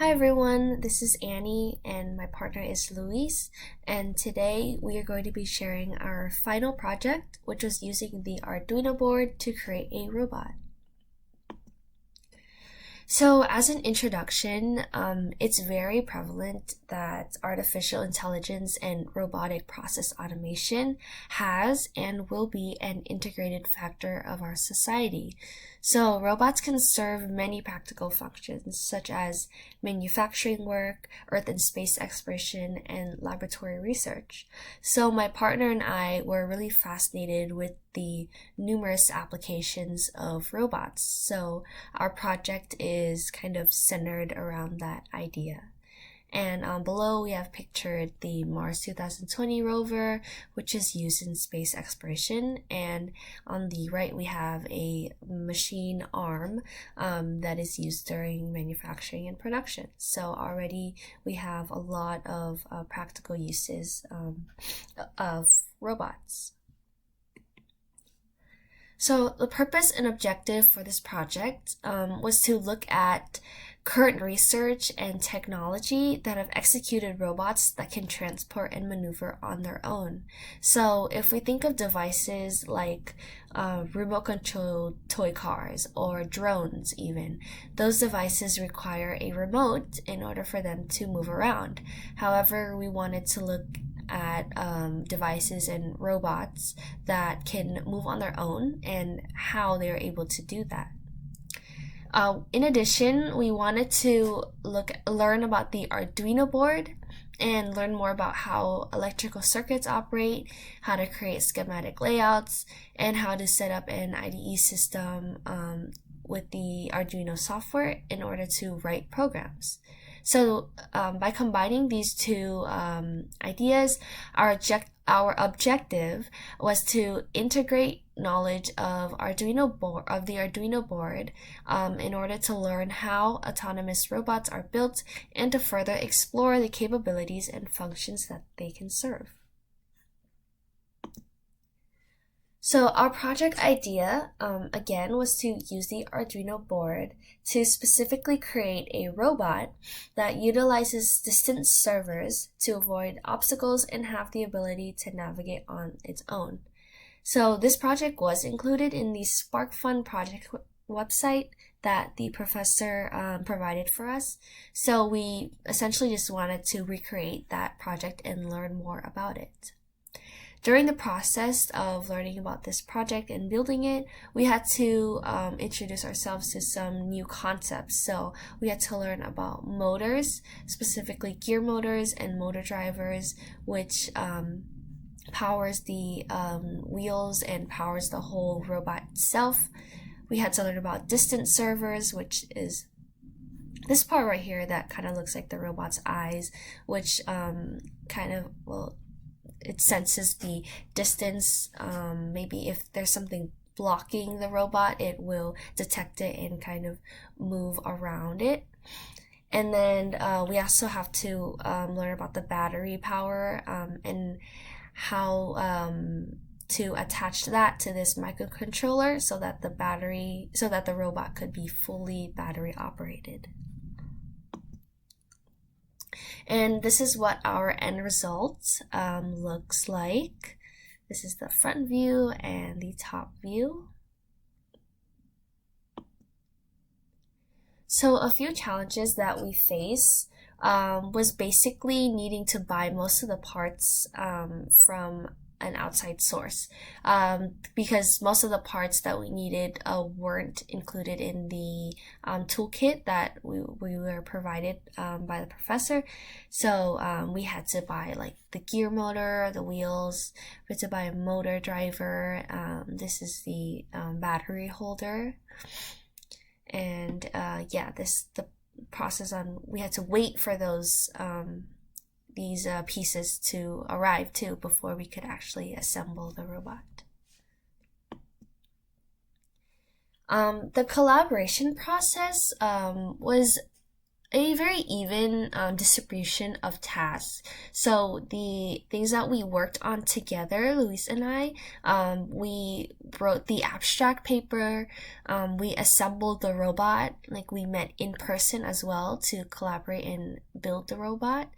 Hi everyone, this is Annie and my partner is Luis, and today we are going to be sharing our final project, which was using the Arduino board to create a robot. So, as an introduction, it's very prevalent that artificial intelligence and robotic process automation has and will be an integrated factor of our society. So, robots can serve many practical functions, such as manufacturing work, Earth and space exploration, and laboratory research. So, my partner and I were really fascinated with the numerous applications of robots. So, our project is kind of centered around that idea. And below we have pictured the Mars 2020 rover, which is used in space exploration. And on the right we have a machine arm that is used during manufacturing and production. So already we have a lot of practical uses of robots. So the purpose and objective for this project was to look at current research and technology that have executed robots that can transport and maneuver on their own. So if we think of devices like remote control toy cars or drones even, those devices require a remote in order for them to move around. However, we wanted to look at devices and robots that can move on their own and how they are able to do that. In addition, we wanted to learn about the Arduino board and learn more about how electrical circuits operate, how to create schematic layouts, and how to set up an IDE system with the Arduino software in order to write programs. So by combining these two ideas, our objective was to integrate knowledge of the Arduino board in order to learn how autonomous robots are built and to further explore the capabilities and functions that they can serve. So our project idea, again, was to use the Arduino board to specifically create a robot that utilizes distance servers to avoid obstacles and have the ability to navigate on its own. So this project was included in the SparkFun project website that the professor provided for us. So we essentially just wanted to recreate that project and learn more about it. During the process of learning about this project and building it, we had to introduce ourselves to some new concepts. So we had to learn about motors, specifically gear motors and motor drivers, which powers the wheels and powers the whole robot itself. We had to learn about distance servers, which is this part right here that kind of looks like the robot's eyes, which it senses the distance. Maybe if there's something blocking the robot, it will detect it and kind of move around it. And then we also have to learn about the battery power and how to attach that to this microcontroller so that the robot could be fully battery operated. And this is what our end result looks like. This is the front view and the top view. So a few challenges that we face was basically needing to buy most of the parts from an outside source because most of the parts that we needed weren't included in the toolkit that we were provided by the professor. So we had to buy like the gear motor, the wheels, we had to buy a motor driver. This is the battery holder. And the process we had to wait for these pieces to arrive too before we could actually assemble the robot. The collaboration process was a very even distribution of tasks. So the things that we worked on together, Luis and I, we wrote the abstract paper, we assembled the robot, like we met in person as well to collaborate and build the robot.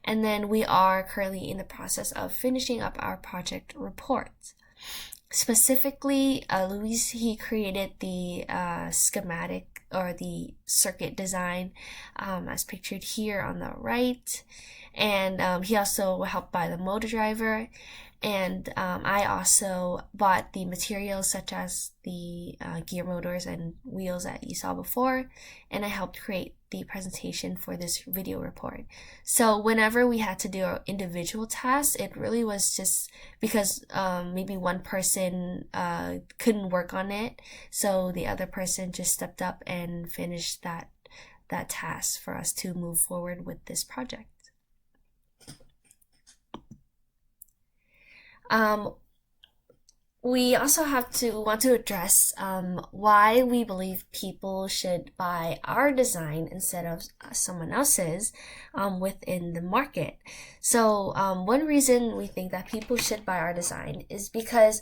And then we are currently in the process of finishing up our project report. Specifically, Luis, he created the schematic or the circuit design as pictured here on the right. And he also helped buy the motor driver. And I also bought the materials such as the gear motors and wheels that you saw before. And I helped create the presentation for this video report. So whenever we had to do our individual tasks, it really was just because maybe one person couldn't work on it. So the other person just stepped up and finished that task for us to move forward with this project. We also want to address why we believe people should buy our design instead of someone else's within the market. So one reason we think that people should buy our design is because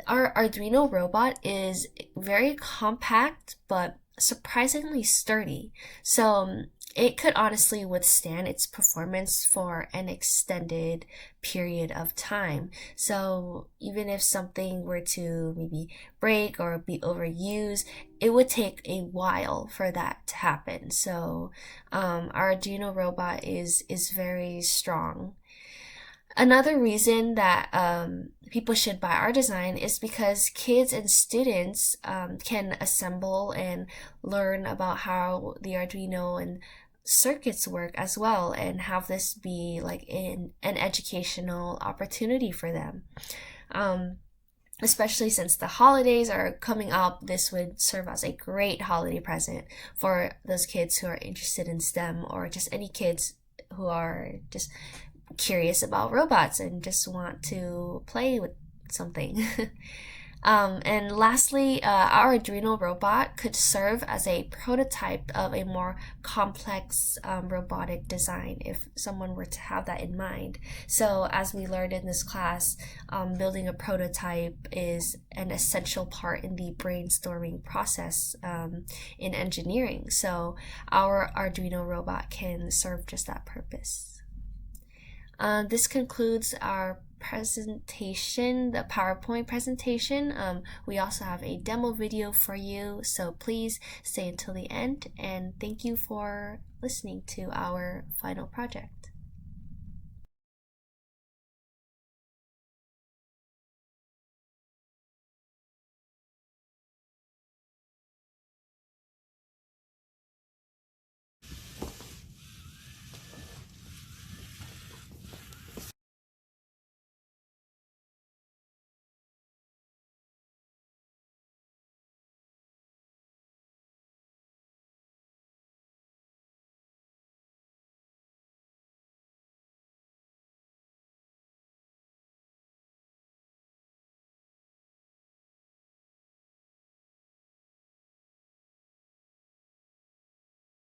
our Arduino robot is very compact but surprisingly sturdy. So it could honestly withstand its performance for an extended period of time. So even if something were to maybe break or be overused, it would take a while for that to happen. So our Arduino robot is very strong. Another reason that people should buy our design is because kids and students can assemble and learn about how the Arduino and circuits work as well, and have this be like an educational opportunity for them. Especially since the holidays are coming up, this would serve as a great holiday present for those kids who are interested in STEM, or just any kids who are just curious about robots and just want to play with something. And lastly, our Arduino robot could serve as a prototype of a more complex robotic design if someone were to have that in mind. So as we learned in this class, building a prototype is an essential part in the brainstorming process in engineering. So our Arduino robot can serve just that purpose. This concludes our presentation, the PowerPoint presentation. We also have a demo video for you, so please stay until the end, and thank you for listening to our final project.